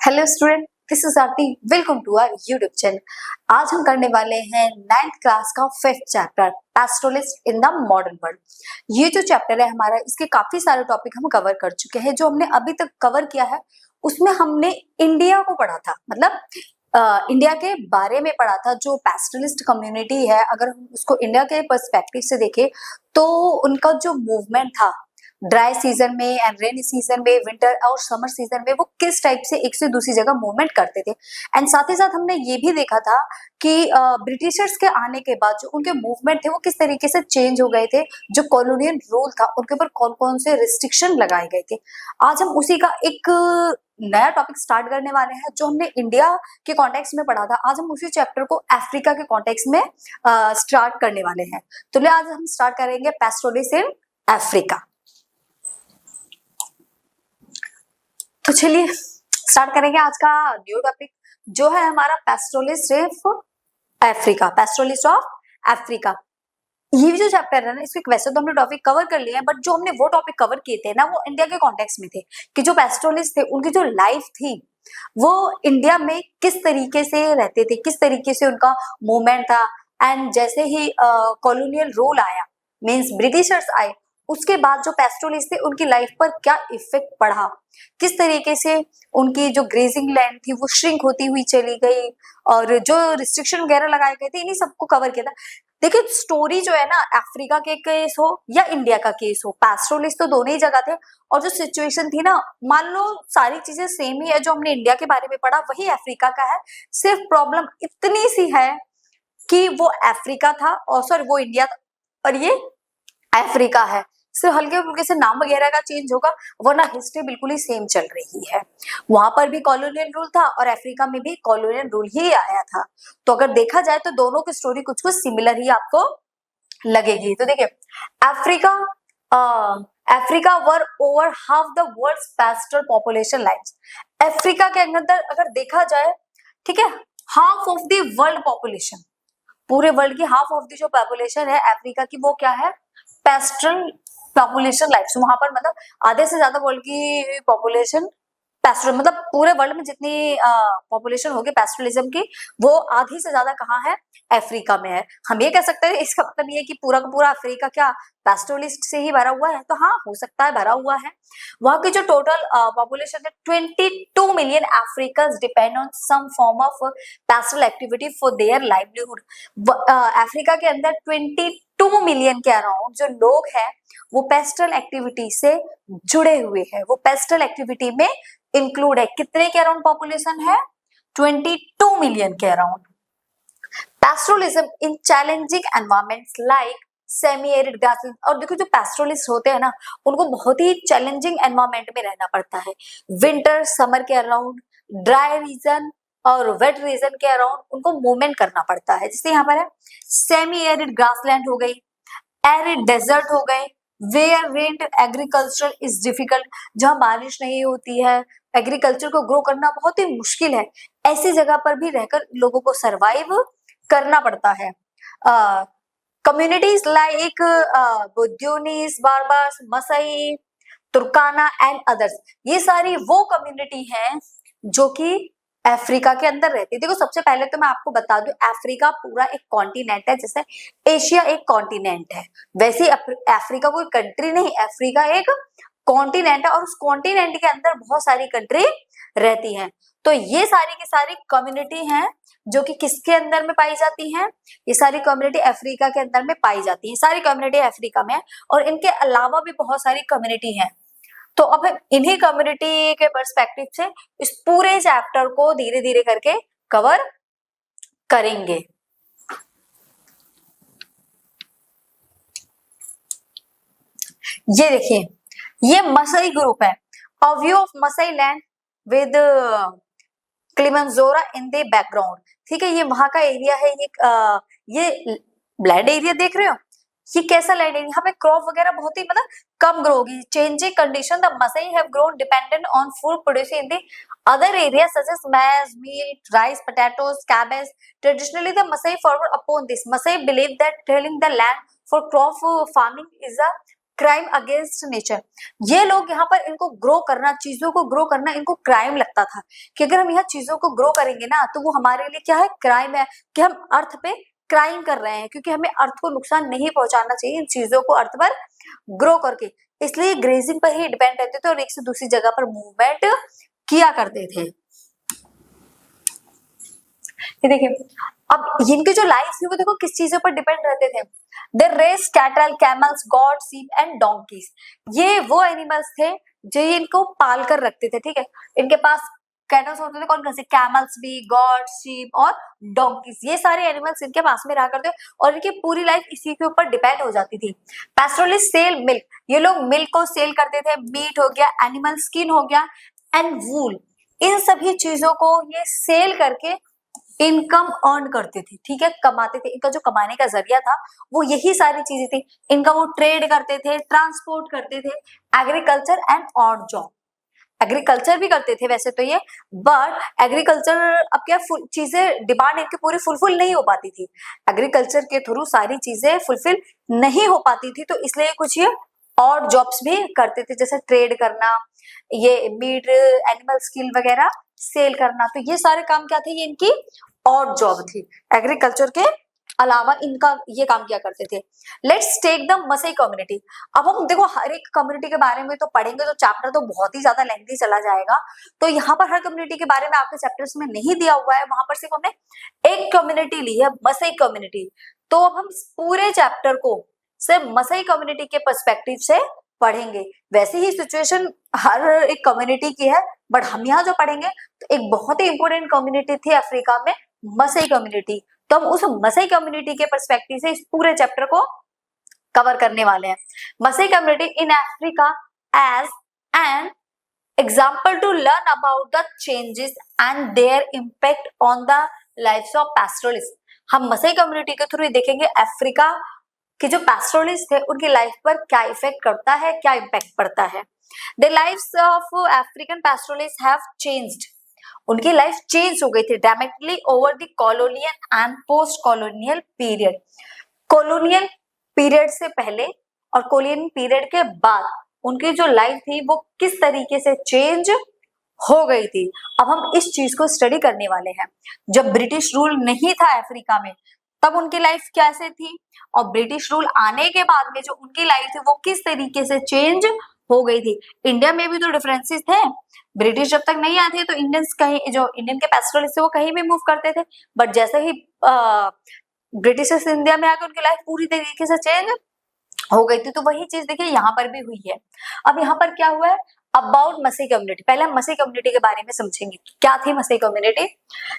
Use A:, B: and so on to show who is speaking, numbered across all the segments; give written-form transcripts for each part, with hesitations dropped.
A: Hello student, this is Aarti. Welcome to our YouTube channel. आज हम करने वाले हैं 9th क्लास का 5th chapter pastoralist in the modern world. ये जो चैप्टर है हमारा, इसके काफी सारे टॉपिक हम कवर कर चुके हैं। जो हमने अभी तक कवर किया है उसमें हमने इंडिया को पढ़ा था, मतलब इंडिया के बारे में पढ़ा था। जो पैस्टोरलिस्ट कम्युनिटी है, अगर हम उसको इंडिया के पर्सपेक्टिव से देखें तो उनका जो मूवमेंट था ड्राई सीजन में एंड रेनी सीजन में, विंटर और समर सीजन में, वो किस टाइप से एक से दूसरी जगह मूवमेंट करते थे। एंड साथ ही साथ हमने ये भी देखा था कि ब्रिटिशर्स के आने के बाद जो उनके मूवमेंट थे वो किस तरीके से चेंज हो गए थे। जो कॉलोनियल रूल था उनके ऊपर कौन कौन से रिस्ट्रिक्शन लगाए गए थे। आज हम उसी का एक नया टॉपिक स्टार्ट करने वाले हैं जो हमने इंडिया के कॉन्टेक्स्ट में पढ़ा था। आज हम उसी चैप्टर को अफ्रीका के कॉन्टेक्स्ट में स्टार्ट करने वाले हैं। तो आज हम स्टार्ट करेंगे पैस्टोरलिस्ट इन अफ्रीका। तो चलिए स्टार्ट करेंगे आज का न्यू टॉपिक जो है हमारा पैस्टोरलिस्ट ऑफ अफ्रीका। पैस्टोरलिस्ट ऑफ अफ्रीका, ये जो चैप्टर है ना, इसमें वैसे तो हमने टॉपिक कवर कर लिए हैं, बट जो हमने वो टॉपिक कवर किए थे ना, वो इंडिया के कॉन्टेक्स्ट में थे कि जो पैस्टोरलिस्ट थे उनकी जो लाइफ थी वो इंडिया में किस तरीके से रहते थे, किस तरीके से उनका मूवमेंट था। एंड जैसे ही कॉलोनियल रूल आया, मीन्स ब्रिटिशर्स आए, उसके बाद जो पैस्टोरलिस्ट थे उनकी लाइफ पर क्या इफेक्ट पड़ा, किस तरीके से उनकी जो ग्रेजिंग लैंड थी वो श्रिंक होती हुई चली गई, और जो रिस्ट्रिक्शन वगैरह लगाए गए थे, इन्हीं सबको कवर किया था। देखिए स्टोरी जो है ना, अफ्रीका के केस हो या इंडिया का केस हो, पैस्टोरलिस्ट तो दोनों ही जगह थे। और जो सिचुएशन थी ना, मान लो सारी चीजें सेम ही है। जो हमने इंडिया के बारे में पढ़ा वही अफ्रीका का है। सिर्फ प्रॉब्लम इतनी सी है कि वो अफ्रीका था और सॉरी वो इंडिया था और ये अफ्रीका है। सिर्फ हल्के फुल्के से नाम वगैरह का चेंज होगा, वरना हिस्ट्री बिल्कुल ही सेम चल रही है। वहां पर भी कॉलोनियल रूल था और अफ्रीका में भी कॉलोनियल रूल ही आया था। तो अगर देखा जाए तो दोनों की स्टोरी कुछ कुछ सिमिलर ही आपको लगेगी। तो देखिए Africa Africa where over half the world's pastoral population lives. Africa के अंदर अगर देखा जाए, ठीक है, half of the world population, पूरे वर्ल्ड की हाफ ऑफ दी जो पॉपुलेशन है अफ्रीका की, वो क्या है, पेस्ट्रल पॉपुलेशन लाइफ। वहां पर मतलब आधे से ज्यादा वर्ल्ड की पॉपुलेशन पेस्ट्रल, मतलब पूरे वर्ल्ड में जितनी पॉपुलेशन होगी पेस्ट्रलिज्म की, वो आधी से ज्यादा कहाँ है, अफ्रीका में है। हम ये कह सकते हैं, इसका मतलब ये कि पूरा का पूरा अफ्रीका क्या पेस्ट्रलिस्ट से ही भरा हुआ है, तो हाँ हो सकता है भरा हुआ है। वहां की जो टोटल पॉपुलेशन है 22 million Africans depend on some form of pastoral activity for their livelihood. Africa के अंदर 22 मिलियन के अराउंड जो लोग हैं वो पेस्ट्रल एक्टिविटी से जुड़े हुए हैं, वो पेस्ट्रल एक्टिविटी में इंक्लूड है। कितने के अराउंड पॉपुलेशन है, 22 मिलियन के around. Pastoralism in challenging environments like semi arid grassland. और देखो जो पैस्टोरलिस्ट होते हैं ना, उनको बहुत ही चैलेंजिंग एनवायरमेंट में रहना पड़ता है। विंटर समर के अराउंड, ड्राई रीजन और वेट रीजन के अराउंड उनको मूवमेंट करना पड़ता है। जैसे यहाँ पर है सेमी एरिड ग्रासलैंड हो गई, एरिड डेजर्ट हो गए, where rainfed agriculture is difficult, जहां बारिश नहीं होती है, एग्रीकल्चर को ग्रो करना बहुत ही मुश्किल है। ऐसी जगह पर भी रहकर लोगों को सरवाइव करना पड़ता है। Communities like Bedouins, Berbers, Maasai, Turkana and others, ये सारी वो कम्युनिटी हैं जो कि अफ्रीका के अंदर रहती है। देखो सबसे पहले तो मैं आपको बता दूं, अफ्रीका पूरा एक कॉन्टिनेंट है, जैसे एशिया एक कॉन्टिनेंट है, वैसे अफ्रीका कोई कंट्री नहीं, अफ्रीका एक कॉन्टिनेंट है और उस कॉन्टिनेंट के अंदर बहुत सारी कंट्री रहती हैं। तो ये सारी की सारी कम्युनिटी हैं जो कि किसके अंदर में पाई जाती हैं, ये सारी कम्युनिटी अफ्रीका के अंदर में पाई जाती है। सारी कम्युनिटी अफ्रीका में है और इनके अलावा भी बहुत सारी कम्युनिटी हैं। तो अब हम इन्हीं कम्युनिटी के पर्सपेक्टिव से इस पूरे चैप्टर को धीरे धीरे करके कवर करेंगे। ये देखिए, ये मसाई ग्रुप है, a view of Maasai land with Kilimanjaro in the background. ठीक है, ये वहां का एरिया है। ये लैंड एरिया देख रहे हो, ये कैसा लैंड एरिया, यहाँ पे क्रॉप वगैरह बहुत ही मतलब कम ग्रो होगी। Changing condition, the Maasai have grown dependent on food produce in the other area such as maize, meat, rice, potatoes, cabbage. Traditionally the Maasai frowned upon this. Maasai believe that tilling the land for crop farming is a crime against nature. ये लोग यहाँ पर इनको grow करना, चीजों को grow करना इनको क्राइम लगता था कि अगर हम यहाँ चीजों को ग्रो करेंगे ना तो वो हमारे लिए क्या है, क्राइम है, कि हम अर्थ पे क्राइम कर रहे हैं, क्योंकि हमें अर्थ को नुकसान नहीं पहुंचाना चाहिए इन चीजों को अर्थ पर ग्रो करके। इसलिए ग्रेजिंग पर ही डिपेंड रहते थे और एक से दूसरी जगह पर मूवमेंट किया करते थे। ये देखिए, अब इनकी जो लाइफ थी वो देखो किस चीजों पर डिपेंड रहते थे। They raise cattle, camels, goats, sheep and donkeys. ये वो एनिमल्स थे जो ये इनको पाल कर रखते थे, ठीक है। इनके पास कैटल्स होते थे, कौन कौन से, कैमल्स भी, गॉड, शीप और डोंकीज, ये सारे एनिमल्स इनके पास में रहा करते और इनकी पूरी लाइफ इसी के ऊपर डिपेंड हो जाती थी। पैस्टोरलिस्ट सेल मिल्क, ये लोग मिल्क को सेल करते थे, मीट हो गया, एनिमल स्किन हो गया एंड वूल, इन सभी चीजों को ये सेल करके इनकम अर्न करते थे, ठीक है, कमाते थे। इनका जो कमाने का जरिया था वो यही सारी चीजें थी। इनका वो ट्रेड करते थे, ट्रांसपोर्ट करते थे, agriculture and odd job. Agriculture भी करते थे वैसे तो ये, बट एग्रीकल्चर अब क्या चीजें डिमांड इनकी पूरी फुलफिल नहीं हो पाती थी, एग्रीकल्चर के थ्रू सारी चीजें फुलफिल नहीं हो पाती थी, तो इसलिए कुछ ये और जॉब्स भी करते थे, जैसे ट्रेड करना, ये मीट, एनिमल स्किन वगैरह सेल करना। तो ये सारे काम क्या थे, ये इनकी और जॉब थी, एग्रीकल्चर के अलावा इनका ये काम किया करते थे। लेट्स टेक द मसई कम्युनिटी। अब हम देखो हर एक कम्युनिटी के बारे में तो पढ़ेंगे तो चैप्टर तो बहुत ही ज्यादा लेंथी चला जाएगा, तो यहाँ पर हर कम्युनिटी के बारे में आपके चैप्टर्स में नहीं दिया हुआ है, वहां पर सिर्फ हमने एक कम्युनिटी ली है, मसई कम्युनिटी। तो अब हम इस पूरे चैप्टर को सिर्फ मसई कम्युनिटी के पर्सपेक्टिव से पढ़ेंगे। वैसे ही सिचुएशन हर एक कम्युनिटी की है, बट हम यहाँ जो पढ़ेंगे तो एक बहुत ही इंपॉर्टेंट कम्युनिटी थी अफ्रीका में, मसई कम्युनिटी। तो हम उस मसई कम्युनिटी के पर्सपेक्टिव से इस पूरे चैप्टर को कवर करने वाले हैं। Maasai community in Africa as an example to learn about the changes and their impact on the lives of pastoralist. हम मसई कम्युनिटी के थ्रू देखेंगे अफ्रीका कि जो पैस्टोरलिस्ट थे उनकी लाइफ पर क्या इफेक्ट करता है, क्या इम्पैक्ट पड़ता है। The lives of African pastoralist have changed, उनकी लाइफ चेंज हो गई थी dramatically over the colonial and post colonial period. Colonial period से पहले और कॉलोनियल पीरियड के बाद उनकी जो लाइफ थी वो किस तरीके से चेंज हो गई थी। अब हम इस चीज को स्टडी करने वाले हैं। जब ब्रिटिश रूल नहीं था अफ्रीका में तब उनकी लाइफ कैसे थी, और ब्रिटिश रूल आने के बाद में जो उनकी लाइफ थी वो किस तरीके से चेंज हो गई थी। इंडिया में भी तो डिफरेंसेस थे, ब्रिटिश जब तक नहीं आए थे तो इंडियंस कहीं, जो इंडियन के पैस्टोरलिस्ट थे वो कहीं भी मूव करते थे, बट जैसे ही ब्रिटिशर्स इंडिया में आके उनकी लाइफ पूरी तरीके से चेंज हो गई थी। तो वही चीज देखिए यहाँ पर भी हुई है। अब यहाँ पर क्या हुआ है, अबाउट मसई कम्युनिटी। पहले हम मसई कम्युनिटी के बारे में समझेंगे, क्या थी मसई कम्युनिटी।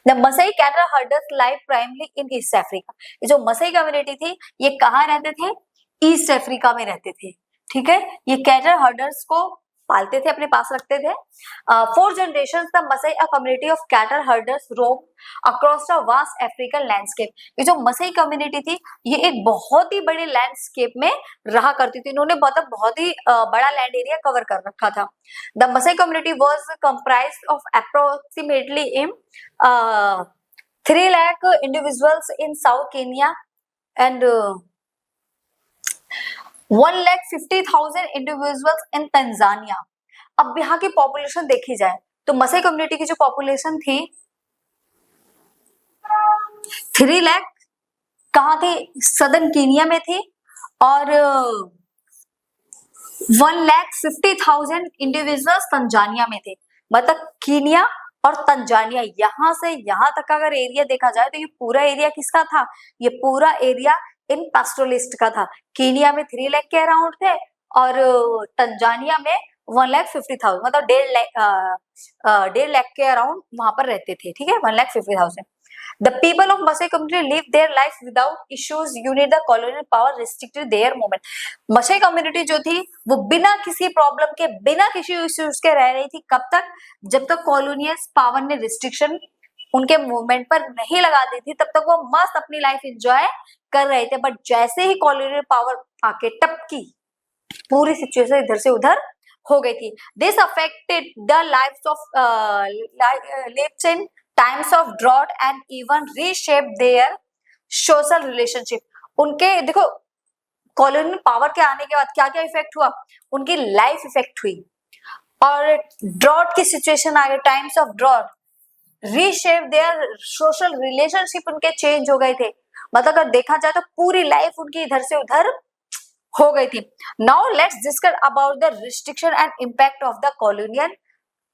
A: द मसई कैटल हर्डर्स लाइव प्राइमली इन ईस्ट अफ्रीका। ये जो मसई कम्युनिटी थी ये कहाँ रहते थे, ईस्ट अफ्रीका में रहते थे, ठीक है। ये कैटल हर्डर्स को पालते थे, अपने पास रखते थे। 4 generations the Maasai a community of cattle herders roam across the vast African landscape. ये जो मसई कम्युनिटी थी ये एक बहुत ही बड़े लैंडस्केप में रहा करती थी, इन्होंने बहुत ही बड़ा लैंड एरिया कवर कर रखा था। द मसई community was comprised of approximately in 3 lakh individuals in south Kenya and 1,50,000 individuals in Tanzania. अब यहाँ की पॉपुलेशन देखी जाए तो मसई कम्युनिटी की जो पॉपुलेशन थी 3 लाख कहाँ थी, सदर्न कीनिया में थी, और 1,50,000 इंडिविजुअल्स तंजानिया में थे। मतलब कीनिया और तंजानिया, यहाँ से यहाँ तक का अगर एरिया देखा जाए तो ये पूरा एरिया किसका था, ये पूरा एरिया इन पैस्टोरलिस्ट का था। कीनिया में 3 लाख के अराउंड थे और तंजानिया में 1,50,000, मतलब 1.5 लाख के अराउंड वहां पर रहते थे, ठीक है, 1,50,000। The people of Masai community live their life without issues. Unit the colonial power restricted their movement. Masai community जो थी वो बिना किसी प्रॉब्लम के, बिना किसी इश्यूज के रह रही थी। कब तक, जब तक कॉलोनियल पावर ने रिस्ट्रिक्शन उनके मूवमेंट पर नहीं लगा दी थी, तब तक वो मस्त अपनी लाइफ एंजॉय कर रहे थे। बट जैसे ही कॉलोनियल पावर आके टपकी, पूरी सिचुएशन इधर से उधर हो गई थी। This affected the lives of lives in times of drought and even reshape their social relationship. उनके देखो कॉलोनियल पावर के आने के बाद क्या क्या इफेक्ट हुआ, उनकी लाइफ इफेक्ट हुई, और ड्रॉट की सिचुएशन आ गई, times of drought, reshape their social relationship, उनके चेंज हो गए थे। मतलब अगर देखा जाए तो पूरी लाइफ उनकी इधर से उधर हो गई थी। Now let's discuss about the restriction and impact of the colonial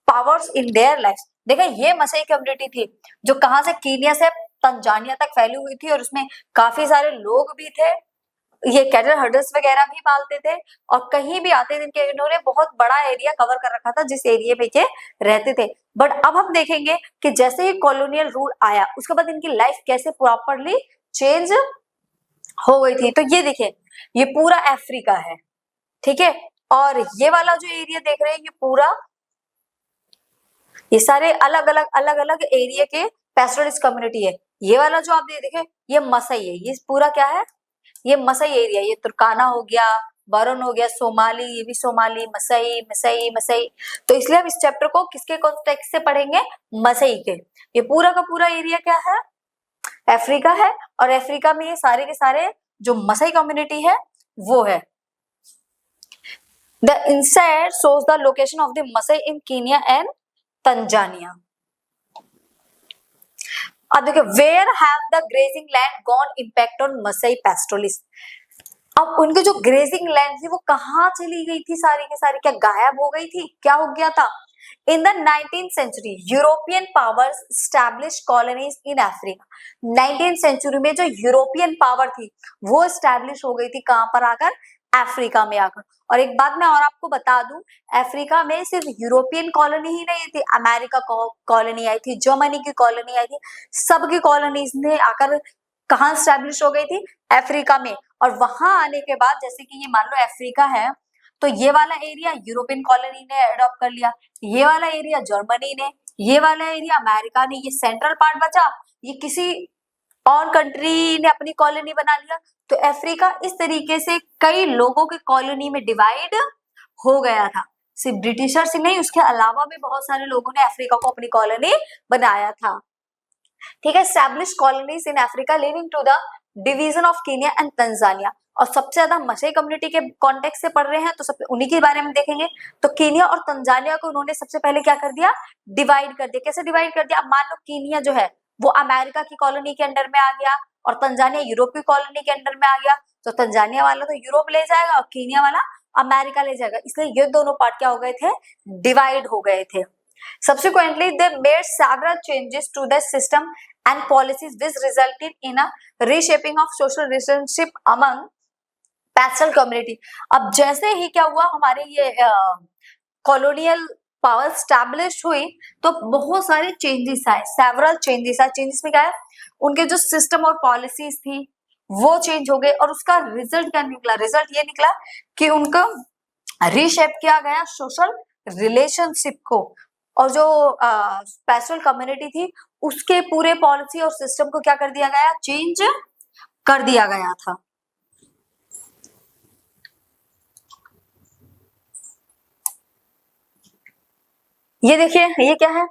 A: powers in their life. देखिए ये मसई कम्युनिटी थी जो कहां से, कीनिया से तंजानिया तक फैली हुई थी, और उसमें काफी सारे लोग भी थे, ये कैटल हर्डर्स वगैरह भी पालते थे, और कहीं भी आते थे, इनके इन्होंने बहुत बड़ा एरिया कवर कर रखा था जिस एरिया में ये रहते थे। बट अब हम देखेंगे कि जैसे ही कॉलोनियल रूल आया उसके बाद इनकी लाइफ कैसे प्रॉपरली चेंज हो गई थी। तो ये देखिए ये पूरा अफ्रीका है, ठीक है, और ये वाला जो एरिया देख रहे हैं ये पूरा, ये सारे अलग अलग एरिया के पैस्टोरलिस्ट कम्युनिटी है। ये वाला जो आप देखें ये मसई है, ये पूरा क्या है, ये मसई एरिया, ये तुर्काना हो गया, बरन हो गया, सोमाली, ये भी सोमाली, मसई मसई मसई। तो इसलिए हम इस चैप्टर को किसके कॉन्टेक्स्ट से पढ़ेंगे, मसई के। ये पूरा का पूरा एरिया क्या है, अफ्रीका है, और अफ्रीका में ये सारे के सारे जो मसई कम्युनिटी है वो है। The insert shows the location of the Masai in Kenya and Tanzania. अब देखिए where have the grazing land gone impact on Masai pastoralists? अब उनके जो ग्रेजिंग लैंड थी वो कहाँ चली गई थी, सारी की सारी क्या गायब हो गई थी, क्या हो गया था? In the 19th century European powers establish colonies in Africa. 19th century में जो यूरोपियन पावर थी वो स्टैब्लिश हो गई थी, कहां पर आकर, अफ्रीका में आकर। और एक बात मैं और आपको बता दूं, अफ्रीका में सिर्फ यूरोपियन कॉलोनी ही नहीं थी, अमेरिका कॉलोनी आई थी, जर्मनी की कॉलोनी आई थी, सबकी कॉलोनीज ने आकर कहाँ स्टैब्लिश हो गई थी, अफ्रीका में। और वहां आने के बाद जैसे कि ये मान लो अफ्रीका है, तो ये वाला एरिया यूरोपियन कॉलोनी ने अडॉप्ट कर लिया, ये वाला एरिया जर्मनी ने, ये वाला एरिया अमेरिका ने, ये सेंट्रल पार्ट बचा ये किसी और कंट्री ने अपनी कॉलोनी बना लिया। तो अफ्रीका इस तरीके से कई लोगों की कॉलोनी में डिवाइड हो गया था। सिर्फ ब्रिटिशर्स ही नहीं, उसके अलावा भी बहुत सारे लोगों ने अफ्रीका को अपनी कॉलोनी बनाया था, ठीक है। Establish colonies in Africa leading to the division of Kenya and Tanzania. और सबसे ज्यादा मसई कम्युनिटी के कॉन्टेक्स्ट से पढ़ रहे हैं तो सब उन्हीं के बारे में देखेंगे। तो कीनिया और तंजानिया को उन्होंने सबसे पहले क्या कर दिया, डिवाइड कर दिया। कैसे डिवाइड कर दिया, अब मान लो कीनिया जो है वो अमेरिका की कॉलोनी के अंडर में आ गया और तंजानिया यूरोप की कॉलोनी के अंडर में आ गया, तो तंजानिया वाला तो यूरोप ले जाएगा और कीनिया वाला अमेरिका ले जाएगा, इसलिए ये दोनों पार्ट क्या हो गए थे, डिवाइड हो गए थे। Subsequently, they made several changes to the system and policies which resulted in a reshaping of social relationship among pastoral community. अब जैसे ही क्या हुआ, हमारे ये कॉलोनियल पावर स्टैब्लिश हुई तो बहुत सारे चेंजेस आए, सेवरल चेंजेस आए। चेंजेस में क्या है, उनके जो सिस्टम और पॉलिसीज थी वो चेंज हो गए, और उसका रिजल्ट क्या निकला, रिजल्ट ये निकला कि उनका रीशेप किया गया सोशल रिलेशनशिप को, और जो पैस्टोरल कम्युनिटी थी उसके पूरे पॉलिसी और सिस्टम को क्या कर दिया गया, चेंज कर दिया गया था। ये देखिए ये क्या है,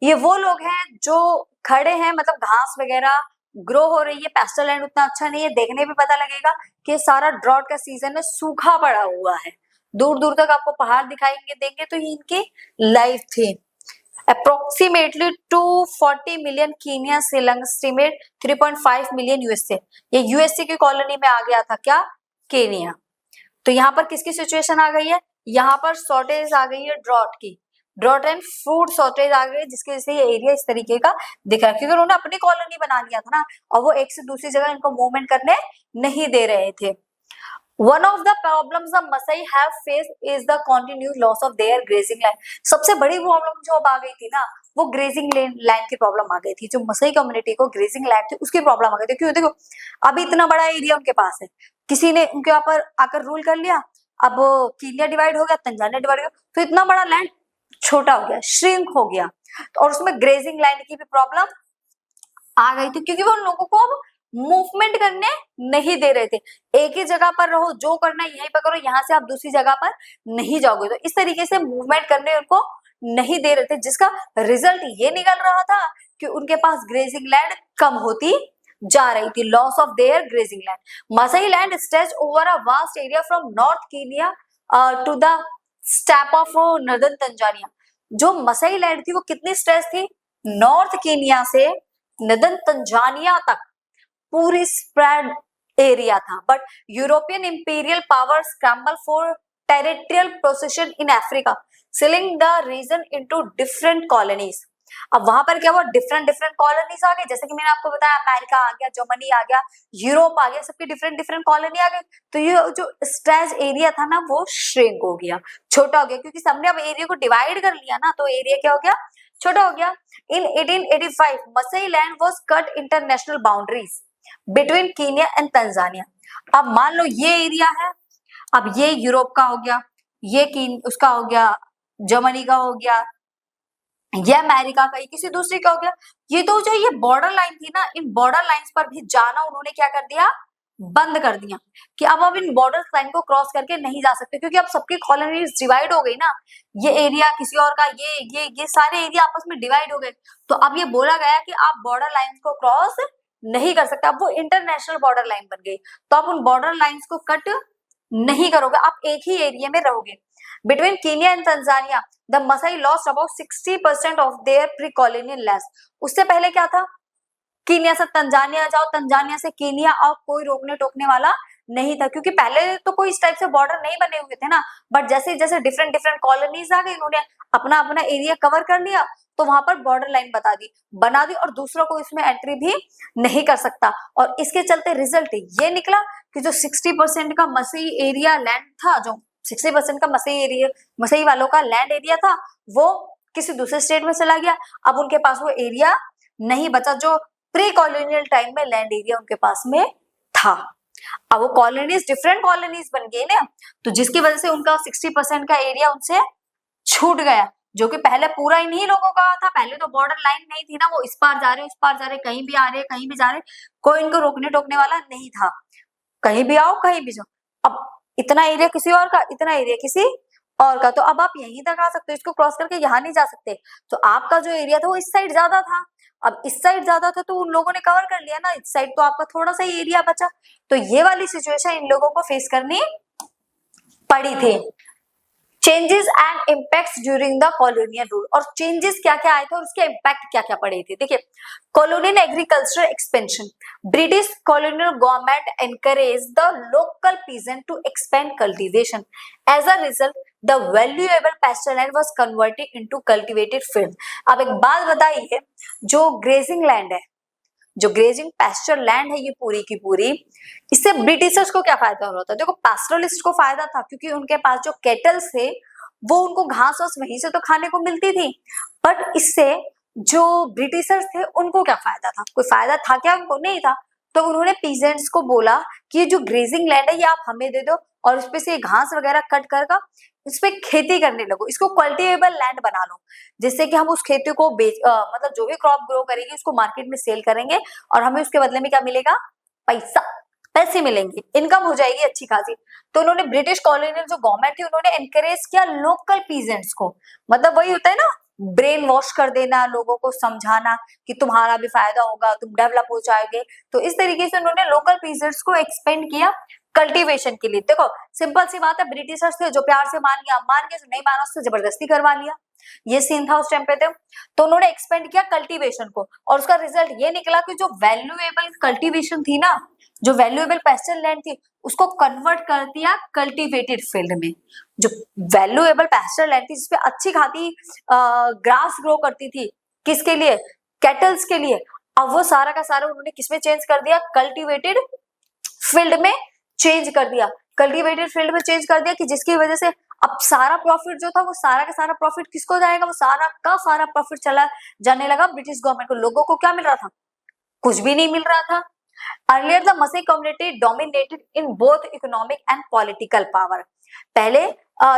A: ये वो लोग हैं जो खड़े हैं, मतलब घास वगैरह ग्रो हो रही है, पैस्टल लैंड उतना अच्छा नहीं है, देखने में पता लगेगा कि सारा ड्रॉट का सीजन है, सूखा पड़ा हुआ है, दूर दूर तक आपको पहाड़ दिखाएंगे देंगे, तो ये इनकी लाइफ थी। Approximately 240 million Kenya Sri estimate 3.5 million USA। ये यूएसए की कॉलोनी में आ गया था क्या, केनिया। तो यहाँ पर किसकी सिचुएशन आ गई है, यहाँ पर शॉर्टेज आ गई है ड्रॉट की, ड्रॉट एंड फूड शॉर्टेज आ गई, जिसकी वजह से ये एरिया इस तरीके का दिख रहा है, क्योंकि उन्होंने अपनी कॉलोनी बना लिया था ना, और वो एक से दूसरी जगह इनको मूवमेंट करने नहीं दे रहे थे। One of the problems the Masai have faced is the continuous loss of their grazing land। सबसे बड़ी प्रॉब्लम जो अब आ गई थी ना, वो ग्रेजिंग लैंड की प्रॉब्लम आ गई थी। जो मसई कम्युनिटी को ग्रेजिंग लैंड थी उसकी प्रॉब्लम आ गई थी। क्यों, देखो अभी इतना बड़ा एरिया उनके पास है, किसी ने उनके ऊपर आकर रूल कर लिया, अब कीनिया डिवाइड हो गया, तंजानिया डिवाइड हो गया, तो इतना बड़ा लैंड छोटा हो गया, श्रिंक हो गया, और उसमें ग्रेजिंग लैंड की भी प्रॉब्लम आ गई थी, क्योंकि वो लोगों को अब मूवमेंट करने नहीं दे रहे थे। एक ही जगह पर रहो, जो करना है यहीं पर करो, यहाँ से आप दूसरी जगह पर नहीं जाओगे। तो इस तरीके से मूवमेंट करने उनको नहीं दे रहे थे, जिसका रिजल्ट ये निकल रहा था कि उनके पास ग्रेजिंग लैंड कम होती जा रही थी, loss of their grazing land. Maasai land stretch over a vast area from north Kenya to the steppe of northern Tanzania. जो मसई लैंड थी वो कितनी स्ट्रेच थी, नॉर्थ कीनिया से नॉर्दर्न तंजानिया तक पूरी स्प्रेड एरिया था। But European imperial power scramble for territorial position in Africa, sealing the region into different colonies. अब वहां पर क्या हुआ, डिफरेंट डिफरेंट कॉलोनीज आ गई, जैसे कि मैंने आपको बताया अमेरिका आ गया, जर्मनी आ गया, यूरोप आ गया, सबकी डिफरेंट डिफरेंट कॉलोनी आ गई। तो ये जो स्ट्रेच एरिया था ना वो श्रिंक हो गया, छोटा हो गया, क्योंकि सबने अब एरिया को डिवाइड कर लिया ना, तो एरिया क्या हो गया, छोटा हो गया। इन 1885 मसई land was cut international boundaries between Kenya and Tanzania. अब मान लो ये एरिया है, अब ये यूरोप का हो गया, ये उसका हो गया, जर्मनी का हो गया, ये अमेरिका का, ये किसी दूसरे का हो गया। ये तो जो ये बॉर्डर लाइन थी ना, इन बॉर्डर लाइंस पर भी जाना उन्होंने क्या कर दिया, बंद कर दिया, कि अब इन बॉर्डर लाइन को क्रॉस करके नहीं जा सकते, क्योंकि अब सबकी कॉलोनीज डिवाइड हो गई ना, ये एरिया किसी और का, ये सारे एरिया आपस में डिवाइड हो गए। तो अब ये बोला गया कि आप बॉर्डर लाइंस को क्रॉस नहीं कर सकते, अब वो इंटरनेशनल बॉर्डर लाइन बन गई, तो आप उन बॉर्डर लाइंस को कट नहीं करोगे, आप एक ही एरिया में रहोगे। Between Kenya and Tanzania the Maasai lost about 60% of their pre colonial lands. उससे पहले क्या था, कीनिया से तंजानिया जाओ, तंजानिया से कीनिया आओ, कोई रोकने टोकने वाला नहीं था, क्योंकि पहले तो कोई इस टाइप से बॉर्डर नहीं बने हुए थे ना। बट जैसे जैसे डिफरेंट डिफरेंट कॉलोनीज आ गई, उन्होंने अपना अपना एरिया कवर कर लिया, तो वहां पर बॉर्डर लाइन बना दी, और दूसरों को इसमें एंट्री भी नहीं कर सकता। और इसके चलते रिजल्ट ये निकला कि जो 60% का मसी एरिया लैंड था, जो 60% का मसई वालों का लैंड एरिया था, वो किसी दूसरे स्टेट में चला गया। अब उनके पास वो एरिया नहीं बचा जो प्री कॉलोनियल टाइम में लैंड एरिया उनके पास में था। अब वो कॉलोनीज डिफरेंट कॉलोनीज बन गई ना, तो जिसकी वजह से उनका 60% का एरिया उनसे छूट गया, जो कि पहले पूरा इन्हीं लोगों का था। पहले तो बॉर्डर लाइन नहीं थी ना, वो इस पार जा रहे उस पार जा रहे, कहीं भी आ रहे कहीं भी जा रहे, कोई इनको रोकने टोकने वाला नहीं था, कहीं भी आओ कहीं भी जाओ। अब इतना एरिया किसी और का, इतना एरिया किसी और का, तो अब आप यहीं तक आ सकते हो, इसको क्रॉस करके यहाँ नहीं जा सकते। तो आपका जो एरिया था वो इस साइड ज्यादा था, अब इस साइड ज्यादा था तो उन लोगों ने कवर कर लिया ना, इस साइड तो आपका थोड़ा सा ही एरिया बचा। तो ये वाली सिचुएशन इन लोगों को फेस करनी पड़ी थी। Changes and impacts during the colonial rule, और चेंजेस क्या क्या आए थे और उसके इम्पैक्ट क्या क्या पड़े थे। देखिए, colonial agriculture expansion, British colonial government encourage the local peasant to expand cultivation, as a result the valuable pasture land was converted into cultivated field. अब एक बात बताइए, जो ग्रेजिंग लैंड है, जो ग्रेजिंग पैस्चर लैंड है, ये पूरी की पूरी, इससे ब्रिटिशर्स को क्या फायदा हो रहा था, देखो पैस्टोरलिस्ट को फायदा था, क्योंकि उनके पास जो केटल्स थे वो उनको घास वास वहीं से तो खाने को मिलती थी। बट इससे जो ब्रिटिशर्स थे उनको क्या फायदा था, कोई फायदा था क्या, उनको नहीं था। तो उन्होंने पीजेंट्स को बोला कि ये जो ग्रेजिंग लैंड है ये आप हमें दे दो, और उस पे से घास वगैरह कट कर इस पे खेती करने लगो, इसको कल्टीवेबल लैंड बना लो, जिससे कि हम उस खेती को मतलब जो भी क्रॉप ग्रो करेगी उसको मार्केट में सेल करेंगे, और हमें उसके बदले में क्या मिलेगा, पैसे मिलेंगे, इनकम हो जाएगी अच्छी खासी। तो उन्होंने ब्रिटिश कॉलोनियल जो गवर्नमेंट थी उन्होंने एनकरेज किया लोकल पीजेंट्स को, मतलब वही होता है ना, ब्रेन वॉश कर देना, लोगों को समझाना कि तुम्हारा भी फायदा होगा, तुम डेवलप हो जाओगे। तो इस तरीके से उन्होंने लोकल पीजेंट्स को एक्सपेंड किया कल्टीवेशन के लिए। देखो सिंपल सी बात है, ब्रिटिशर्स थे जो प्यार से मान गया मान गया, जो नहीं माना उससे जबरदस्ती करवा लिया, ये सीन था उस टाइम पे। तो उन्होंने एक्सपेंड किया कल्टीवेशन को, और उसका रिजल्ट ये निकला कि जो वैल्यूएबल कल्टीवेशन थी ना, जो वैल्यूएबल पैस्चर लैंड थी, उसको कन्वर्ट कर दिया कल्टीवेटेड फील्ड में। जो वैल्यूएबल पैस्चर लैंड थी जिसपे अच्छी खाती ग्रास ग्रो करती थी, किसके लिए, कैटल्स के लिए, अब वो सारा का सारा उन्होंने किसमें चेंज कर दिया, कल्टीवेटेड फील्ड में चेंज कर दिया। कल्टीवेटेड फील्ड में चेंज कर दिया कि जिसकी वजह से अब सारा प्रॉफिट जो था वो सारा का सारा प्रॉफिट किसको जाएगा, वो सारा का सारा प्रॉफिट चला जाने लगा ब्रिटिश गवर्नमेंट को। लोगों को क्या मिल रहा था, कुछ भी नहीं मिल रहा था। Earlier the Maasai community dominated in both economic and political power. पहले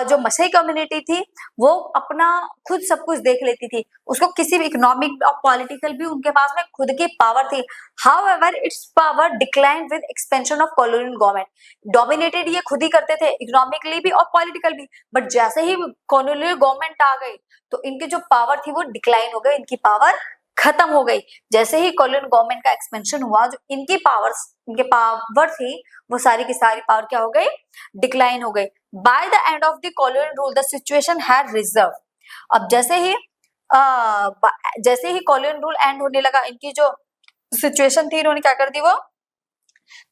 A: जो मसई कम्युनिटी थी वो अपना खुद सब कुछ देख लेती थी, उसको किसी भी इकोनॉमिक और पॉलिटिकल भी उनके पास में खुद की पावर थी। However, its power declined with expansion of colonial government. Dominated ये खुद ही करते थे इकोनॉमिकली भी और पॉलिटिकल भी, बट जैसे ही कॉलोनियल गवर्नमेंट आ गई तो इनकी जो पावर थी वो डिक्लाइन हो गई, इनकी पावर खत्म हो गई। जैसे ही कॉलोनियल गवर्नमेंट का एक्सपेंशन हुआ, जो इनकी पावर थी, वो सारी की सारी पावर क्या हो गई, डिक्लाइन हो गई। By the end of the colonial rule the situation had reserve. अब जैसे ही कॉलोनियल रूल एंड होने लगा, इनकी जो सिचुएशन थी इन्होंने क्या कर दी, वो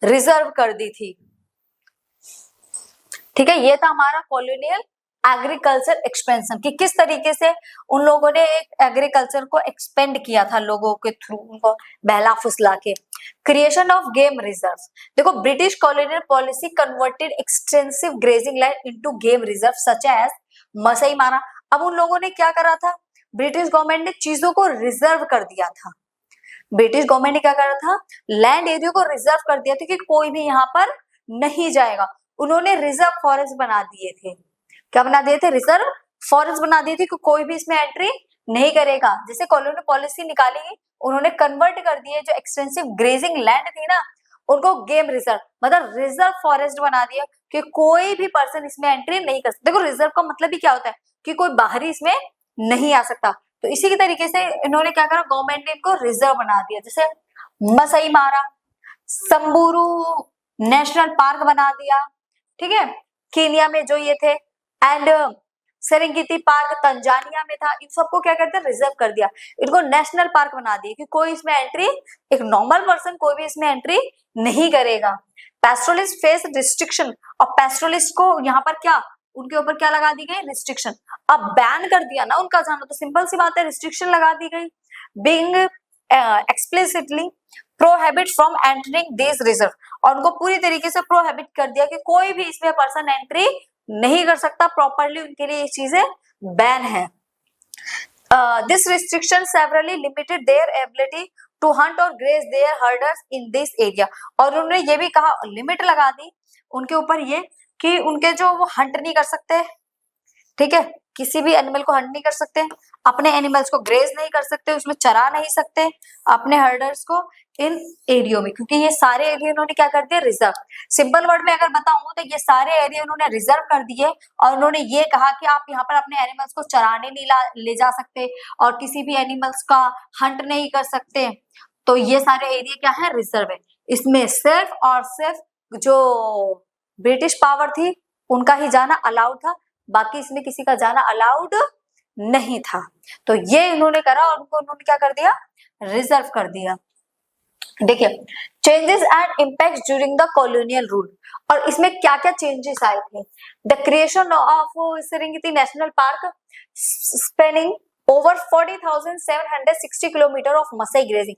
A: रिजर्व कर दी थी। ठीक है, ये था हमारा कॉलोनियल एग्रीकल्चर एक्सपेंशन, कि किस तरीके से उन लोगों ने एक एग्रीकल्चर को एक्सपेंड किया था लोगों के थ्रू, उनको बहला फुसला के। क्रिएशन ऑफ गेम रिजर्व, देखो British colonial policy converted extensive grazing land into game reserve such as Maasai Mara. अब उन लोगों ने क्या करा था, ब्रिटिश गवर्नमेंट ने चीजों को रिजर्व कर दिया था। ब्रिटिश गवर्नमेंट ने क्या करा था, लैंड एरिया को रिजर्व कर दिया था कि कोई भी यहाँ पर नहीं जाएगा। उन्होंने रिजर्व फॉरेस्ट बना दिए थे। क्या बना दिए थे, रिजर्व फॉरेस्ट बना दिए थे कि कोई भी इसमें एंट्री नहीं करेगा। जैसे कॉलोनियल पॉलिसी निकाली, उन्होंने कन्वर्ट कर दिए जो एक्सटेंसिव ग्रेजिंग लैंड थी ना, उनको गेम रिजर्व, मतलब रिजर्व फॉरेस्ट बना दिया कि कोई भी पर्सन इसमें एंट्री नहीं कर सकता। देखो रिजर्व का मतलब ही क्या होता है कि कोई बाहरी इसमें नहीं आ सकता। तो इसी के तरीके से इन्होंने क्या करा, गवर्नमेंट ने इनको रिजर्व बना दिया। जैसे मसई मारा, संबूरू नेशनल पार्क बना दिया, ठीक है, केनिया में जो ये थे, एंड सेरेंगेटी पार्क तंजानिया में था। इन सबको क्या करते हैं, रिजर्व कर दिया, इनको नेशनल पार्क बना दिए कि कोई इसमें एंट्री, एक नॉर्मल पर्सन कोई भी इसमें एंट्री नहीं करेगा। पैस्टोरलिस्ट फेस रिस्ट्रिक्शन, और पैस्टोरलिस्ट को यहाँ पर क्या, उनके ऊपर क्या लगा दी गई, रिस्ट्रिक्शन। अब बैन कर दिया ना उनका जाना, तो सिंपल सी बात है, रिस्ट्रिक्शन लगा दी गई। Being explicitly prohibit from entering this reserve, और उनको पूरी तरीके से प्रोहिबिट कर दिया कि कोई भी इसमें पर्सन एंट्री नहीं कर सकता, प्रॉपरली उनके लिए ये चीजें बैन है। This restriction severely limited their ability to hunt और graze their herders in this area, और उन्होंने ये भी कहा, लिमिट लगा दी उनके ऊपर ये कि उनके जो वो हंट नहीं कर सकते, ठीक है, किसी भी एनिमल को हंट नहीं कर सकते, अपने एनिमल्स को ग्रेज नहीं कर सकते, उसमें चरा नहीं सकते अपने हर्डर्स को इन एरियो में, क्योंकि ये सारे एरिया उन्होंने क्या कर दिया, रिजर्व। सिंपल वर्ड में अगर बताऊं तो ये सारे एरिया उन्होंने रिजर्व कर दिए, और उन्होंने ये कहा कि आप यहाँ पर अपने एनिमल्स को चराने नहीं ले जा सकते, और किसी भी एनिमल्स का हंट नहीं कर सकते। तो ये सारे एरिया क्या है, रिजर्व है। इसमें सिर्फ और सिर्फ जो ब्रिटिश पावर थी उनका ही जाना अलाउड था, बाकी इसमें किसी का जाना अलाउड नहीं था। तो ये इन्होंने करा, और उनको उन्होंने क्या कर दिया, रिजर्व कर दिया। देखिए changes and impact during the colonial rule, और इसमें क्या क्या चेंजेस आए थे। The creation of Serengeti National Park spanning over 40,760 kilometre of Maasai grazing.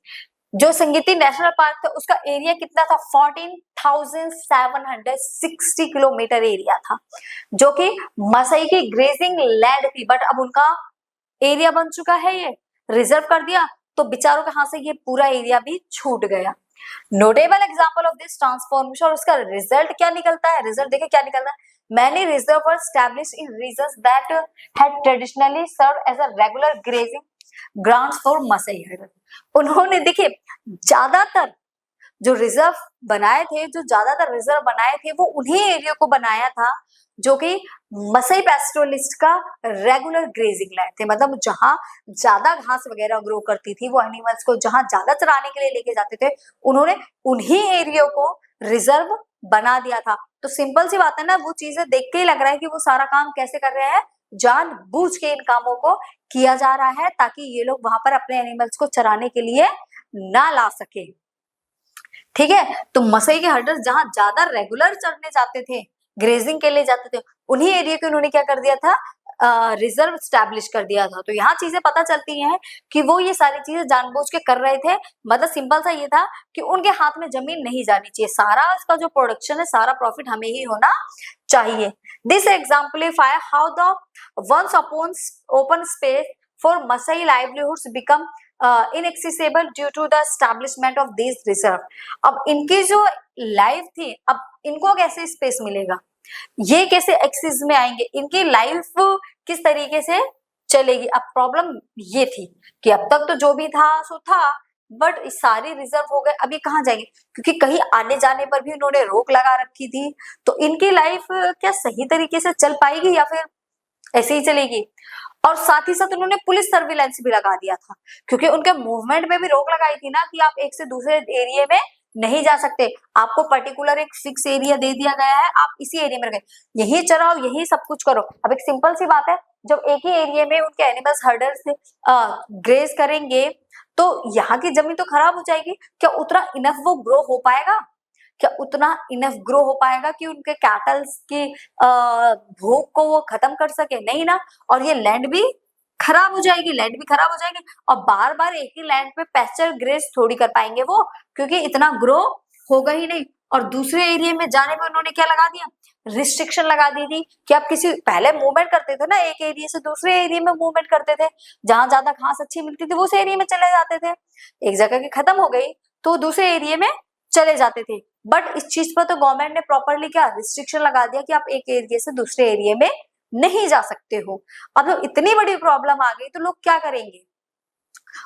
A: जो संगीती नेशनल पार्क था उसका एरिया कितना था, 14,760 किलोमीटर एरिया था, जो कि मसई की ग्रेजिंग लैंड थी। बट अब उनका एरिया बन चुका है, ये रिजर्व कर दिया, तो बेचारों के हाथ से ये पूरा एरिया भी छूट गया। Notable example of this transformation, और उसका रिजल्ट क्या निकलता है, रिजल्ट देखिए क्या निकलता है। Many reserve were established in regions that had traditionally serve as a regular grazing grounds for Maasai herder. उन्होंने देखिए ज्यादातर जो रिजर्व बनाए थे, वो उन्हीं एरिया को बनाया था जो कि मसई पैस्टोरलिस्ट का रेगुलर ग्रेजिंग लैंड थे, मतलब जहां ज्यादा घास वगैरह ग्रो करती थी, वो एनिमल्स को जहां ज्यादा चराने के लिए लेके जाते थे, उन्होंने उन्हीं एरिया को रिजर्व बना दिया था। तो सिंपल सी बात है ना, वो चीजें देख के ही लग रहा है कि वो सारा काम कैसे कर रहे हैं, जानबूझ के इन कामों को किया जा रहा है, ताकि ये लोग वहां पर अपने एनिमल्स को चराने के लिए ना ला सके। ठीक है, तो मसई के हर्डर्स जहां ज्यादा रेगुलर चरने जाते थे, ग्रेजिंग के लिए जाते थे, उन्हीं एरिया को उन्होंने क्या कर दिया था, रिजर्व स्टैब्लिश कर दिया था। तो यहाँ चीजें पता चलती हैं कि वो ये सारी चीजें जानबूझ के कर रहे थे। मतलब सिंपल सा ये था कि उनके हाथ में जमीन नहीं जानी चाहिए, सारा इसका जो प्रोडक्शन है, सारा प्रॉफिट हमें ही होना चाहिए। This exemplify how the once upon open space for Maasai livelihoods become inaccessible due to the establishment of these reserve। अब इनकी जो लाइफ थी, अब इनको कैसे स्पेस मिलेगा, ये कैसे एक्सेस में आएंगे, इनकी लाइफ किस तरीके से चलेगी। अब प्रॉब्लम ये थी कि अब तक तो जो भी था सो था, बट सारे रिजर्व हो गए, अब ये कहाँ जाएंगे, क्योंकि कहीं आने जाने पर भी उन्होंने रोक लगा रखी थी। तो इनकी लाइफ क्या सही तरीके से चल पाएगी या फिर ऐसे ही चलेगी। और साथ ही साथ उन्होंने पुलिस सर्विलेंस भी लगा दिया था, क्योंकि उनके मूवमेंट में भी रोक लगाई थी ना कि आप एक से दूसरे एरिया में नहीं जा सकते, आपको पर्टिकुलर एक फिक्स एरिया दे दिया गया है, आप इसी एरिया में रहे, यही चराओ, यही सब कुछ करो। अब एक सिंपल सी बात है, जब एक ही एरिया में उनके एनिमल्स हर्डर्स ग्रेज करेंगे तो यहाँ की जमीन तो खराब हो जाएगी। क्या उतना इनफ वो ग्रो हो पाएगा? क्या उतना इनफ ग्रो हो पाएगा कि उनके कैटल्स की भूख को वो खत्म कर सके? नहीं ना। और ये लैंड भी खराब हो जाएगी, लैंड भी खराब हो जाएगी, और बार बार एक ही लैंड पे पैस्चर ग्रेस थोड़ी कर पाएंगे वो, क्योंकि इतना ग्रो होगा ही नहीं। और दूसरे एरिया में जाने में उन्होंने क्या लगा दिया? रिस्ट्रिक्शन लगा दी थी कि आप किसी पहले मूवमेंट करते थे ना, एक एरिया से दूसरे एरिया में मूवमेंट करते थे, जहां ज्यादा घास अच्छी मिलती थी उस एरिया में चले जाते थे, एक जगह की खत्म हो गई तो दूसरे एरिया में चले जाते थे। बट इस चीज पर तो गवर्नमेंट ने प्रॉपरली क्या रिस्ट्रिक्शन लगा दिया कि आप एक एरिया से दूसरे एरिया में नहीं जा सकते हो। अब जब इतनी बड़ी प्रॉब्लम आ गई तो लोग क्या करेंगे?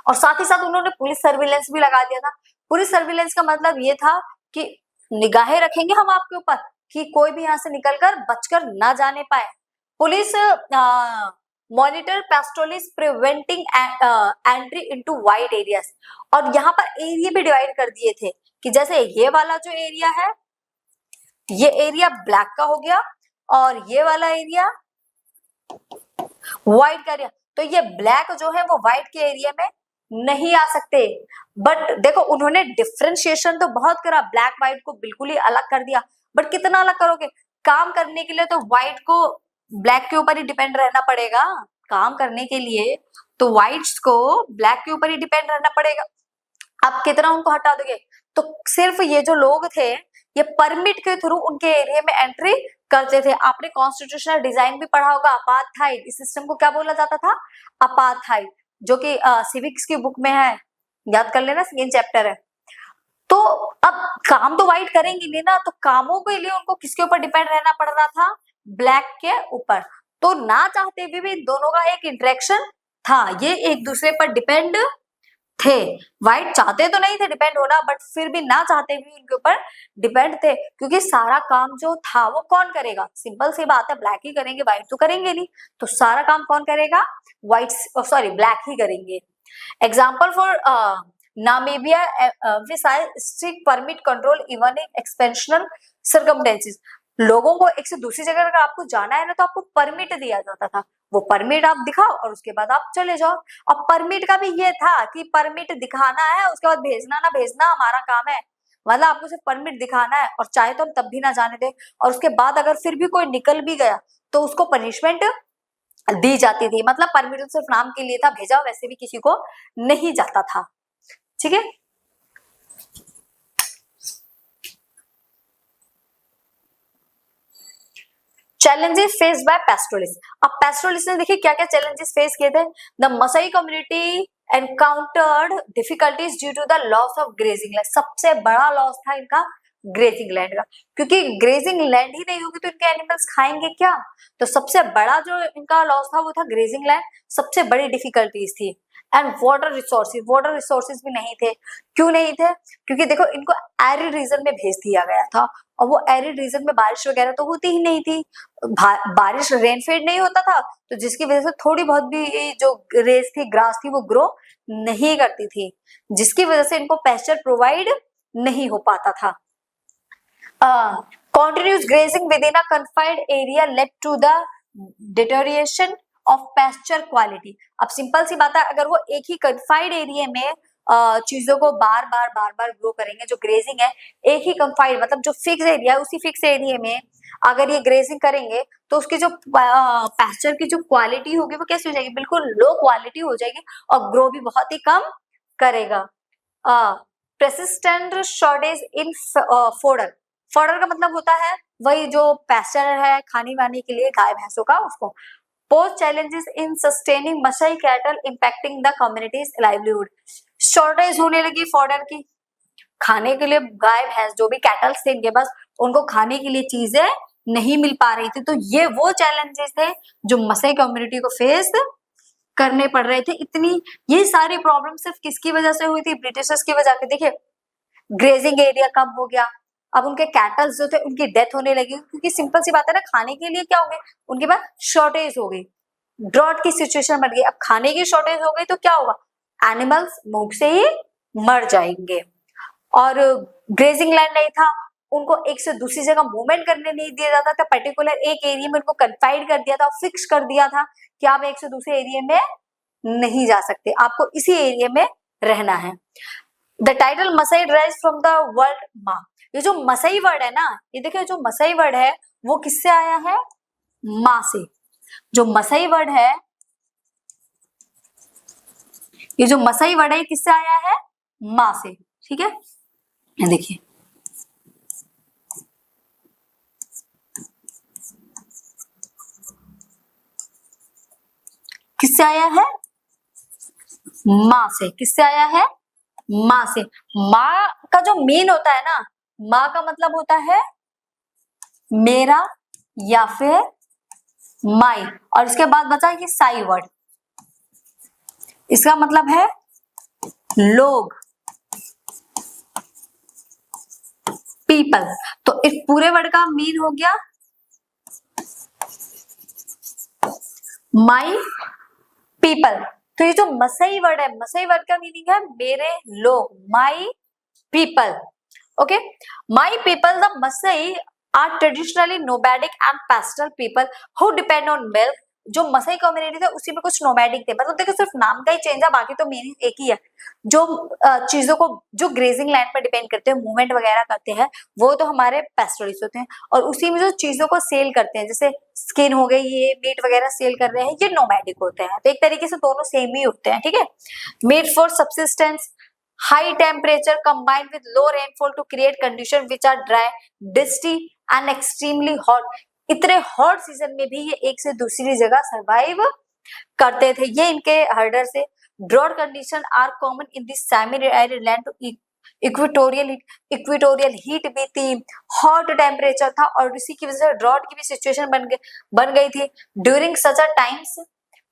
A: और साथ ही साथ उन्होंने पुलिस सर्विलेंस भी लगा दिया था। पुलिस सर्विलेंस का मतलब ये था कि निगाहें रखेंगे हम आपके ऊपर कि कोई भी यहाँ से निकलकर बचकर ना जाने पाए। Police monitor pastoralists preventing entry into wide areas, और यहाँ पर एरिया भी डिवाइड कर दिए थे कि जैसे ये वाला जो एरिया है, ये एरिया ब्लैक का हो गया, और ये वाला एरिया व्हाइट का एरिया, तो ये ब्लैक जो है वो व्हाइट के एरिया में नहीं आ सकते। बट देखो उन्होंने डिफरेंशिएशन तो बहुत करा, ब्लैक व्हाइट को बिल्कुल ही अलग कर दिया, बट कितना अलग करोगे? काम करने के लिए तो व्हाइट को ब्लैक के ऊपर ही डिपेंड रहना पड़ेगा, काम करने के लिए तो व्हाइट्स को ब्लैक के ऊपर ही डिपेंड रहना पड़ेगा। आप कितना उनको हटा दोगे? तो सिर्फ ये जो लोग थे ये परमिट के थ्रू उनके एरिया में एंट्री करते थे। आपने कॉन्स्टिट्यूशनल डिजाइन भी पढ़ा होगा, अपार्थाइड, इस सिस्टम को क्या बोला जाता था? अपार्थाइड, जो कि सिविक्स की बुक में है, याद कर लेना, सेकेंड चैप्टर है। तो अब काम तो वाइट करेंगे नहीं ना, तो कामों के लिए उनको किसके ऊपर डिपेंड रहना पड़ रहा था? ब्लैक के ऊपर। तो ना चाहते हुए भी दोनों का एक इंटरेक्शन था, ये एक दूसरे पर डिपेंड थे। व्हाइट चाहते तो नहीं थे डिपेंड होना, बट फिर भी ना चाहते भी उनके ऊपर डिपेंड थे, क्योंकि सारा काम जो था वो कौन करेगा? सिंपल सी बात है, ब्लैक ही करेंगे, व्हाइट तो करेंगे नहीं, तो सारा काम कौन करेगा? व्हाइट, सॉरी, ब्लैक ही करेंगे। Example for Namibia strict permit control even in exceptional circumstances. लोगों को एक से दूसरी जगह अगर आपको जाना है ना तो आपको परमिट दिया जाता था, वो परमिट आप दिखाओ और उसके बाद आप चले जाओ। और परमिट का भी ये था कि परमिट दिखाना है, उसके बाद भेजना ना भेजना हमारा काम है, मतलब आपको सिर्फ परमिट दिखाना है, और चाहे तो हम तब भी ना जाने दें, और उसके बाद अगर फिर भी कोई निकल भी गया तो उसको पनिशमेंट दी जाती थी। मतलब परमिट सिर्फ नाम के लिए था, भेजा वैसे भी किसी को नहीं जाता था। ठीक है, चैलेंजेस फेस्ड बाय पैस्टोरलिस्ट। अब पैस्टोरलिस्ट ने देखिए क्या क्या चैलेंजेस फेस किए थे। The Maasai community encountered difficulties due to the loss of grazing land. सबसे बड़ा लॉस था इनका ग्रेजिंग लैंड का, क्योंकि ग्रेजिंग लैंड ही नहीं होगी तो इनके एनिमल्स खाएंगे क्या? तो सबसे बड़ा जो इनका लॉस था वो था ग्रेजिंग लैंड, सबसे बड़ी डिफिकल्टीज थी। एंड वाटर रिसोर्सेज भी नहीं थे। क्यों नहीं थे? क्योंकि देखो इनको एरिड रीजन में भेज दिया गया था, और वो एरिड रीजन में बारिश वगैरह तो होती ही नहीं थी, बारिश रेनफेड नहीं होता था, तो जिसकी वजह से थोड़ी बहुत भी जो रेस थी, ग्रास थी, वो ग्रो नहीं करती थी, जिसकी वजह से इनको पेस्चर प्रोवाइड नहीं हो पाता था। Continuous grazing within a confined area led to the deterioration of pasture quality। अब सिंपल सी बात है, अगर वो एक ही कंफाइंड एरिया में चीजों को बार बार ग्रो करेंगे, जो ग्रेजिंग है एक ही कंफाइंड, मतलब जो फिक्स एरिया है उसी फिक्स एरिया में अगर ये ग्रेजिंग करेंगे तो उसकी जो पैस्चर की जो क्वालिटी होगी वो कैसी हो जाएगी? बिल्कुल लो क्वालिटी हो जाएगी, और ग्रो भी बहुत ही कम करेगा। persistent shortage in fodder। Fodder का मतलब होता है वही जो पैस्चर है खाने वाने के लिए गाय भैंसों का, उसको। Post challenges in sustaining Maasai cattle impacting the communities livelihood. Shortage होने लगी फॉडर की, खाने के लिए गाय भैंस जो भी कैटल्स थे इनके पास, उनको खाने के लिए चीजें नहीं मिल पा रही थी। तो ये वो चैलेंजेस थे जो मसाई कम्युनिटी को फेस करने पड़ रहे थे। इतनी ये सारी प्रॉब्लम सिर्फ किसकी वजह से हुई थी? ब्रिटिशर्स की वजह से। देखिए ग्रेजिंग एरिया कम हो गया, अब उनके कैटल्स जो थे उनकी डेथ होने लगी, क्योंकि सिंपल सी बात है ना, खाने के लिए क्या हो गए, उनके पास शॉर्टेज हो गई। ड्रॉट की सिचुएशन बन गई, अब खाने की शॉर्टेज हो गई तो क्या होगा, एनिमल्स भूख से ही मर जाएंगे। और ग्रेजिंग लैंड नहीं था, उनको एक से दूसरी जगह मूवमेंट करने नहीं दिया जाता था, पर्टिकुलर एक एरिया में उनको कन्फाइड कर दिया था, फिक्स कर दिया था कि आप एक से दूसरे एरिया में नहीं जा सकते, आपको इसी एरिया में रहना है। द टाइटल मसई राइज फ्रॉम द वर्ड मा, ये जो मसई वर्ड है ना, ये देखिए जो मसई वर्ड है वो किससे आया है, माँ से। जो मसई वर्ड है, ये जो मसई वर्ड है किससे आया है, माँ से, ठीक है। देखिए किससे आया है, माँ से, किससे आया है, माँ से। माँ का जो मीन होता है ना, माँ का मतलब होता है मेरा या फिर माई, और इसके बाद बचा ये साई वर्ड, इसका मतलब है लोग, पीपल। तो इस पूरे वर्ड का मीन हो गया माई पीपल। तो ये जो मसई वर्ड है, मसई वर्ड का मीनिंग है मेरे लोग, my people. Okay, my people the Maasai are traditionally nomadic and pastoral people who depend on milk. जो मसई कम्युनिटी थे उसी में कुछ नोमैडिक थे, मतलब देखो सिर्फ नाम का ही चेंज है, बाकी तो मीनिंग एक ही है। जो चीजों को जो ग्रेजिंग लैंड पर डिपेंड करते हैं, मूवमेंट वगैरह करते हैं, वो तो हमारे पेस्टोरिस्ट होते हैं, और उसी में जो चीजों को सेल करते हैं, जैसे स्किन हो गई, ये मीट वगैरह सेल कर रहे हैं, ये नोमैडिक होते हैं। तो एक तरीके से दोनों सेम ही होते हैं, ठीक है। Meat for subsistence, high temperature combined with low rainfall to create conditions which are dry, dusty and extremely hot। इतने हॉट सीजन में भी ये एक से दूसरी जगह सरवाइव करते थे, ये इनके हर्डर से। Drought condition are common in this semi arid land to equatorial heat भी थी, हॉट टेम्परेचर था, और इसी की वजह से ड्रॉट की भी सिचुएशन बन गई थी। During such a times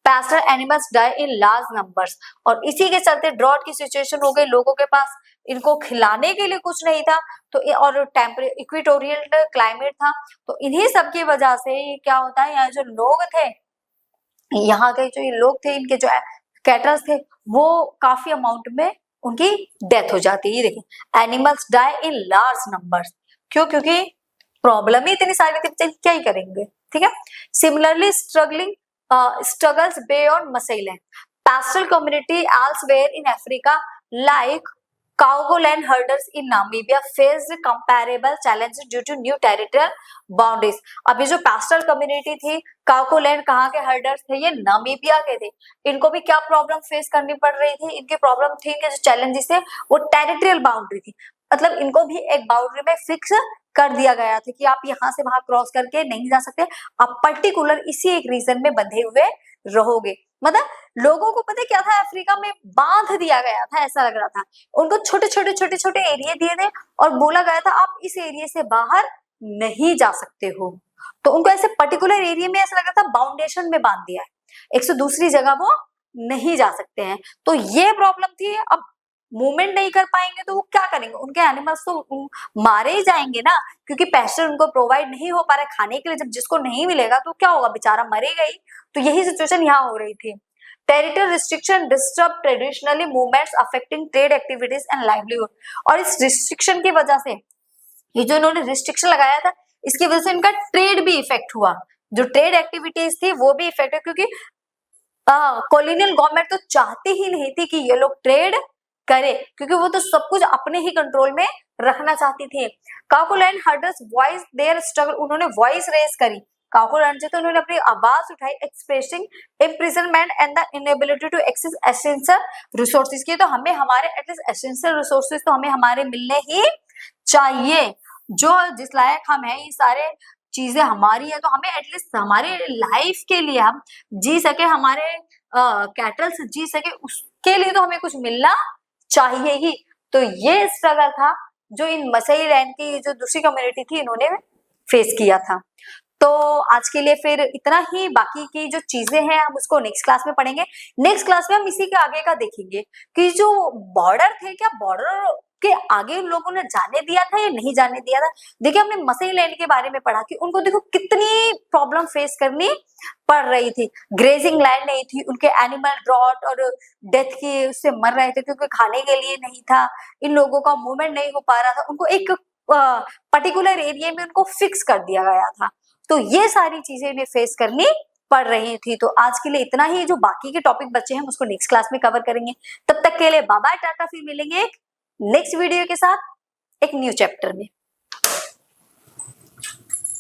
A: pastoral animals die in large numbers, और इसी के चलते ड्रॉट की सिचुएशन हो गई, लोगों के पास इनको खिलाने के लिए कुछ नहीं था, तो और इक्वेटोरियल क्लाइमेट था, तो इन्हीं सब की वजह से क्या होता है, यहाँ जो लोग थे, यहाँ के जो ये लोग थे, इनके जो कैटल्स थे, वो काफी अमाउंट में उनकी डेथ हो जाती है। ये देखिए animals die in large numbers, क्यों, क्योंकि प्रॉब्लम ही इतनी सारी थी, क्या ही करेंगे, ठीक है। Similarly struggles beyond Masailand. Pastoral community elsewhere in Africa, like Kaogoland herders in Namibia, faced comparable challenges due to new territorial boundaries. अब ये जो pastoral community थी, काउकोलैंड कहाँ के हर्डर्स थे, ये नामीबिया के थे, इनको भी क्या प्रॉब्लम फेस करनी पड़ रही थी, इनकी प्रॉब्लम थी, इनके जो चैलेंजेस थे वो टेरिटोरियल बाउंड्री थी, मतलब इनको भी एक बाउंड्री में फिक्स कर दिया गया था कि आप यहाँ से वहां क्रॉस करके नहीं जा सकते, आप पर्टिकुलर इसी एक रीजन में बंधे हुए रहोगे। मतलब लोगों को पता है क्या था, अफ्रीका में बांध दिया गया था, ऐसा लग रहा था, उनको छोटे छोटे एरिया दिए थे और बोला गया था आप इस एरिया से बाहर नहीं जा सकते हो, तो उनको ऐसे पर्टिकुलर एरिया में ऐसा लग रहा था बाउंडेशन में बांध दिया है, एक से दूसरी जगह वो नहीं जा सकते हैं। तो ये प्रॉब्लम थी। अब मूवमेंट नहीं कर पाएंगे तो वो क्या करेंगे, उनके एनिमल्स तो मारे ही जाएंगे ना, क्योंकि पैस्चर उनको प्रोवाइड नहीं हो पा रहा है खाने के लिए, जब जिसको नहीं मिलेगा तो क्या होगा, बेचारा मरेगा ही। तो यही सिचुएशन यहाँ हो रही थी। Territory restriction disturb traditionally movements affecting trade activities and livelihood, और इस रिस्ट्रिक्शन की वजह से, ये जो इन्होंने रिस्ट्रिक्शन लगाया था, इसकी वजह से इनका ट्रेड भी इफेक्ट हुआ, जो ट्रेड एक्टिविटीज थी वो भी इफेक्ट है, क्योंकि कॉलोनियल गवर्नमेंट तो चाहती ही नहीं थी कि ये लोग ट्रेड करे, क्योंकि वो तो सब कुछ अपने ही कंट्रोल में रखना चाहती थी। Kaokoland herders voice their struggle, उन्होंने वॉइस रेज करी, काउकोलैंड से तो उन्होंने अपनी आवाज उठाई, expressing imprisonment and the inability to access essential resources की, तो हमें हमारे एटलीस्ट एसेंशियल रिसोर्सेज तो हमें हमारे मिलने ही चाहिए, जो जिस लायक हम हैं, ये सारे चीजें हमारी है, तो हमें एटलीस्ट हमारे लाइफ के लिए हम जी सके, हमारे कैटल्स जी सके, उसके लिए तो हमें कुछ मिलना चाहिए ही। तो ये स्ट्रगल था जो इन मसई लैंड की जो दूसरी कम्युनिटी थी इन्होंने फेस किया था। तो आज के लिए फिर इतना ही, बाकी की जो चीजें हैं हम उसको नेक्स्ट क्लास में पढ़ेंगे। नेक्स्ट क्लास में हम इसी के आगे का देखेंगे कि जो बॉर्डर थे, क्या बॉर्डर के आगे उन लोगों ने जाने दिया था या नहीं जाने दिया था। देखिए हमने मसई लैंड के बारे में पढ़ा कि उनको देखो कितनी प्रॉब्लम फेस करनी पड़ रही थी। ग्रेजिंग लैंड नहीं थी, उनके एनिमल ड्रॉट और डेथ की उससे मर रहे थे क्योंकि खाने के लिए नहीं था, इन लोगों का मूवमेंट नहीं हो पा रहा था, उनको एक पर्टिकुलर एरिया में उनको फिक्स कर दिया गया था। तो ये सारी चीजें इन्हें फेस करनी पड़ रही थी। तो आज के लिए इतना ही, जो बाकी के टॉपिक बचे हैं उसको नेक्स्ट क्लास में कवर करेंगे। तब तक के लिए बाय बाय टाटा, फिर मिलेंगे एक नेक्स्ट वीडियो के साथ एक न्यू चैप्टर में।